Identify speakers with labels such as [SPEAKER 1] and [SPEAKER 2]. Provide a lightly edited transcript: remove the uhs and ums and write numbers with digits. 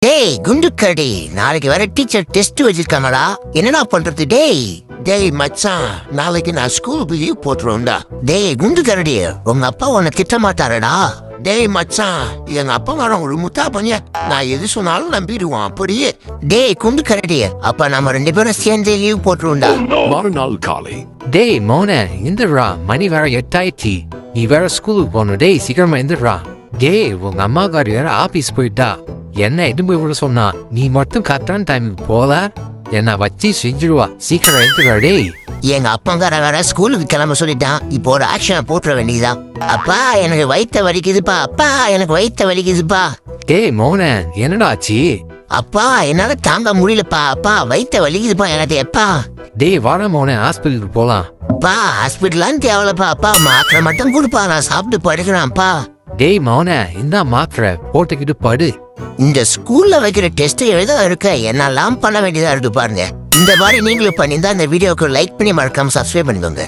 [SPEAKER 1] டேய் குண்டுக்கடி, நாளைக்கு வேற டீச்சர் டெஸ்ட் வச்சிருக்காங்கடா. என்னடா பண்றது? டேய் மச்சான், நாளைக்கு நான் ஸ்கூலுக்கு லீவ் போட்டுருவேன்டா. டேய் குண்டுக்கரடி, உங்க அப்பா உன்னை திட்ட மாட்டாரடா. டேய் மச்சான், எங்க அப்பா மாரம் ஒரு முத்தா பண்ணிய, நான் எது சொன்னாலும் நம்பிடுவான் அப்படியே. டேய் குண்டுக்கரடி, அப்ப நம்ம 2 பேரும் சேர்ந்து லீவ் போட்டுருவோம்டா.
[SPEAKER 2] மறுநாள் காலை
[SPEAKER 3] டேய் மோனே, இந்துடா, மணி வேற 8 நீ வேற ஸ்கூலுக்கு போகணும். டேய் சீக்கிரமா இந்துடா. டேய் உங்க அம்மாக்காரி வேற ஆபீஸ் போயிட்டா. என்ன எது போய் விட சொன்னா, நீ மட்டும் கரெக்டான டைமுக்கு போல என்ன வச்சு செஞ்சிருவா. சீக்கிரம் எடுத்துக்கா. டேய்
[SPEAKER 1] எங்க அப்பங்கார வேற ஸ்கூலுக்கு கிளம்ப சொல்லிட்டான். இப்போ ஒரு ஆக்ஷனை போட்டுற வேண்டியதுதான். அப்பா எனக்கு வயித்த வலிக்குதுப்பா, அப்பா எனக்கு வயித்த வலிக்குதுப்பா.
[SPEAKER 3] டேய் மோனே, என்னடா ஆச்சு?
[SPEAKER 1] அப்பா என்னால தாங்க முடியலப்பா, அப்பா வயித்த வலிக்குதுப்பா எனக்கு. எப்பா
[SPEAKER 3] டேய் வாடா மோனே, ஹாஸ்பிட்டலுக்கு போலாம்.
[SPEAKER 1] அப்பா ஹாஸ்பிட்டலான்னு தேவையில்லப்பா, அப்பா மாத்திரை மட்டும் கொடுப்பா, நான் சாப்பிட்டு படுக்கிறேன்ப்பா.
[SPEAKER 3] டேய் மோனே, இந்த மாத்திரை போட்டுக்கிட்டு படு.
[SPEAKER 1] இந்த ஸ்கூல்ல வைக்கிற டெஸ்ட் எழுத இருக்க என்னெல்லாம் பண்ண வேண்டியதா இருக்கு பாருங்க. இந்த மாதிரி நீங்களும் பண்ணியிருந்தா இந்த வீடியோக்கு லைக் பண்ணி மறக்காம சப்ஸ்கிரைப் பண்ணிக்கோங்க.